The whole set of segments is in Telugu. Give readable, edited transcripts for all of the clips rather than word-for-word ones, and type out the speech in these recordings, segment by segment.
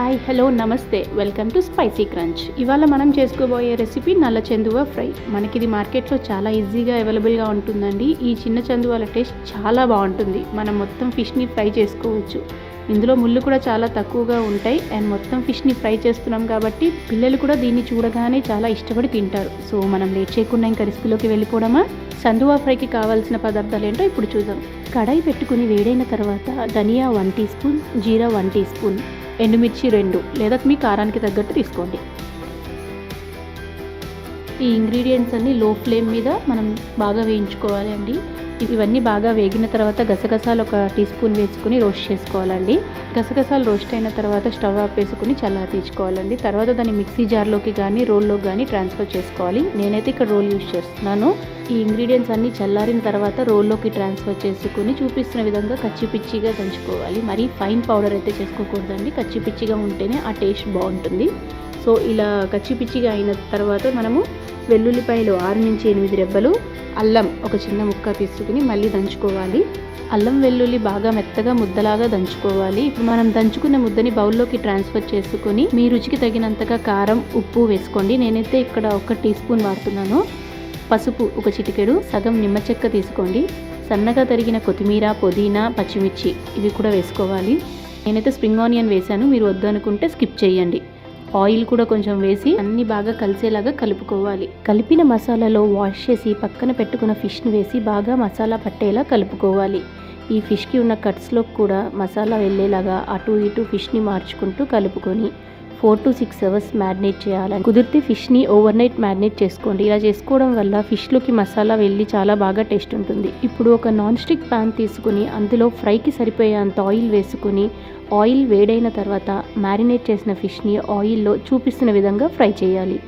హాయ్ హలో నమస్తే వెల్కమ్ టు స్పైసీ క్రంచ్. ఇవాళ మనం చేసుకోబోయే రెసిపీ నల్ల చందువ ఫ్రై. మనకి ఇది మార్కెట్లో చాలా ఈజీగా అవైలబుల్గా ఉంటుందండి. ఈ చిన్న చందువల టేస్ట్ చాలా బాగుంటుంది. మనం మొత్తం ఫిష్ని ఫ్రై చేసుకోవచ్చు. ఇందులో ముళ్ళు కూడా చాలా తక్కువగా ఉంటాయి అండ్ మొత్తం ఫిష్ని ఫ్రై చేస్తున్నాం కాబట్టి పిల్లలు కూడా దీన్ని చూడగానే చాలా ఇష్టపడి తింటారు. సో మనం లేట్ చేయకుండా ఇంకా రెసిపీలోకి వెళ్ళిపోవడమా? చందువ ఫ్రైకి కావాల్సిన పదార్థాలు ఏంటో ఇప్పుడు చూద్దాం. కడాయి పెట్టుకుని వేడైన తర్వాత ధనియా 1 టీ స్పూన్, జీరా 1 టీ స్పూన్, ఎండుమిర్చి 2 లేదా మీ కారానికి తగ్గట్టు తీసుకోండి. ఈ ఇంగ్రీడియంట్స్ అన్ని లో ఫ్లేమ్ మీద మనం బాగా వేయించుకోవాలి అండి. ఇవన్నీ బాగా వేగిన తర్వాత గసగసాలు 1 టీ స్పూన్ వేసుకుని రోస్ట్ చేసుకోవాలండి. గసగసాలు రోస్ట్ అయిన తర్వాత స్టవ్ ఆఫ్ వేసుకుని చల్లారించుకోవాలండి. తర్వాత దాన్ని మిక్సీ జార్లోకి కానీ రోల్లోకి కానీ ట్రాన్స్ఫర్ చేసుకోవాలి. నేనైతే ఇక్కడ రోల్ యూజ్ చేస్తున్నాను. ఈ ఇంగ్రీడియంట్స్ అన్నీ చల్లారిన తర్వాత రోల్లోకి ట్రాన్స్ఫర్ చేసుకుని చూపిస్తున్న విధంగా కచ్చిపిచ్చిగా దంచుకోవాలి. మరీ ఫైన్ పౌడర్ అయితే చేసుకోకూడదండి. కచ్చిపిచ్చిగా ఉంటేనే ఆ టేస్ట్ బాగుంటుంది. సో ఇలా కచ్చిపిచ్చిగా అయిన తర్వాత మనము వెల్లుల్లిపాయలు 6 నుంచి 8 రెబ్బలు, అల్లం 1 చిన్న ముక్క తీసుకుని మళ్ళీ దంచుకోవాలి. అల్లం వెల్లుల్లి బాగా మెత్తగా ముద్దలాగా దంచుకోవాలి. ఇప్పుడు మనం దంచుకున్న ముద్దని బౌల్లోకి ట్రాన్స్ఫర్ చేసుకుని మీ రుచికి తగినంతగా కారం, ఉప్పు వేసుకోండి. నేనైతే ఇక్కడ 1 టీ స్పూన్ వాడుతున్నాను. పసుపు 1 చిటికెడు, సగం నిమ్మ చెక్క తీసుకోండి. సన్నగా తరిగిన కొత్తిమీర, పుదీనా, పచ్చిమిర్చి ఇవి కూడా వేసుకోవాలి. నేనైతే స్ప్రింగ్ ఆనియన్ వేసాను, మీరు వద్దు అనుకుంటే స్కిప్ చేయండి. ఆయిల్ కూడా కొంచెం వేసి అన్నీ బాగా కలిసేలాగా కలుపుకోవాలి. కలిపిన మసాలాలో వాష్ చేసి పక్కన పెట్టుకున్న ఫిష్ని వేసి బాగా మసాలా పట్టేలా కలుపుకోవాలి. ఈ ఫిష్కి ఉన్న కట్స్లో కూడా మసాలా వెళ్ళేలాగా అటు ఇటు ఫిష్ని మార్చుకుంటూ కలుపుకొని 4 to 6 అవర్స్ మ్యారినేట్ చేయాలని. కుదిరితే ఫిష్ని ఓవర్ నైట్ మ్యారినేట్ చేసుకోండి. ఇలా చేసుకోవడం వల్ల ఫిష్లోకి మసాలా వెళ్ళి చాలా బాగా టేస్ట్ ఉంటుంది. ఇప్పుడు ఒక నాన్ స్టిక్ ప్యాన్ తీసుకుని అందులో ఫ్రైకి సరిపోయేంత ఆయిల్ వేసుకుని ఆయిల్ వేడైన తర్వాత మ్యారినేట్ చేసిన ఫిష్ని ఆయిల్లో చూపిస్తున్న విధంగా ఫ్రై చేయాలి.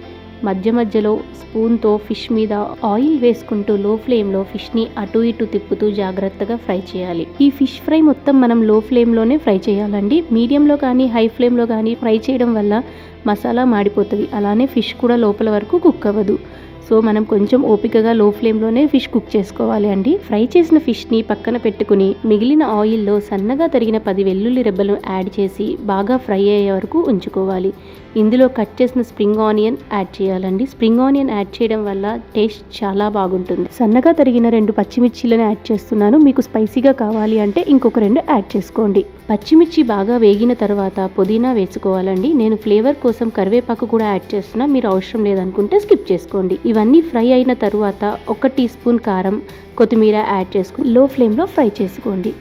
మధ్య మధ్యలో స్పూన్తో ఫిష్ మీద ఆయిల్ వేసుకుంటూ లో ఫ్లేమ్లో ఫిష్ని అటు ఇటు తిప్పుతూ జాగ్రత్తగా ఫ్రై చేయాలి. ఈ ఫిష్ ఫ్రై మొత్తం మనం లో ఫ్లేమ్లోనే ఫ్రై చేయాలండి. మీడియంలో కానీ హై ఫ్లేమ్లో కానీ ఫ్రై చేయడం వల్ల మసాలా మాడిపోతుంది. అలానే ఫిష్ కూడా లోపల వరకు కుక్ అవ్వదు. సో మనం కొంచెం ఓపికగా లో ఫ్లేమ్లోనే ఫిష్ కుక్ చేసుకోవాలి అండి. ఫ్రై చేసిన ఫిష్ని పక్కన పెట్టుకుని మిగిలిన ఆయిల్లో సన్నగా తరిగిన 10 వెల్లుల్లి రెబ్బలను యాడ్ చేసి బాగా ఫ్రై అయ్యే వరకు ఉంచుకోవాలి. ఇందులో కట్ చేసిన స్ప్రింగ్ ఆనియన్ యాడ్ చేయాలండి. స్ప్రింగ్ ఆనియన్ యాడ్ చేయడం వల్ల టేస్ట్ చాలా బాగుంటుంది. సన్నగా తరిగిన 2 పచ్చిమిర్చిలను యాడ్ చేస్తున్నాను. మీకు స్పైసీగా కావాలి అంటే ఇంకొక 2 యాడ్ చేసుకోండి. పచ్చిమిర్చి బాగా వేగిన తర్వాత పుదీనా వేసుకోవాలండి. నేను ఫ్లేవర్ కోసం కరివేపాకు కూడా యాడ్ చేస్తున్నా, మీరు అవసరం లేదనుకుంటే స్కిప్ చేసుకోండి. ఇవన్నీ ఫ్రై అయిన తర్వాత 1 టీ స్పూన్ కారం, కొత్తిమీర యాడ్ చేసుకుని లో ఫ్లేమ్లో ఫ్రై చేసుకోండి.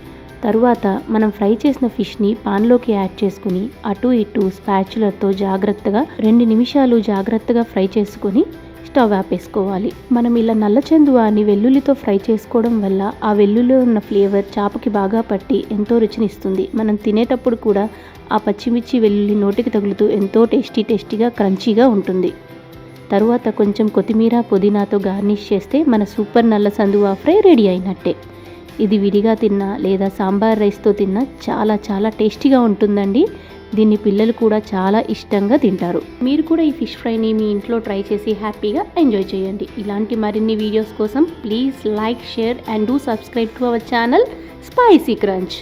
తరువాత మనం ఫ్రై చేసిన ఫిష్ని పాన్లోకి యాడ్ చేసుకుని అటు ఇటు స్పాచులతో జాగ్రత్తగా 2 నిమిషాలు జాగ్రత్తగా ఫ్రై చేసుకొని స్టవ్ ఆపేసుకోవాలి. మనం ఇలా నల్ల చందువాని వెల్లుల్లితో ఫ్రై చేసుకోవడం వల్ల ఆ వెల్లుల్లిలో ఉన్న ఫ్లేవర్ చాపకి బాగా పట్టి ఎంతో రుచినిస్తుంది. మనం తినేటప్పుడు కూడా ఆ పచ్చిమిర్చి వెల్లుల్లి నోటికి తగులుతూ ఎంతో టేస్టీగా క్రంచీగా ఉంటుంది. తరువాత కొంచెం కొత్తిమీర, పుదీనాతో గార్నిష్ చేస్తే మన సూపర్ నల్ల సందువ ఫ్రై రెడీ అయినట్టే. ఇది విడిగా తిన్నా లేదా సాంబార్ రైస్తో తిన్నా చాలా చాలా టేస్టీగా ఉంటుందండి. దీన్ని పిల్లలు కూడా చాలా ఇష్టంగా తింటారు. మీరు కూడా ఈ ఫిష్ ఫ్రైని మీ ఇంట్లో ట్రై చేసి హ్యాపీగా ఎంజాయ్ చేయండి. ఇలాంటి మరిన్ని వీడియోస్ కోసం please like, share and do subscribe to our channel spicy crunch.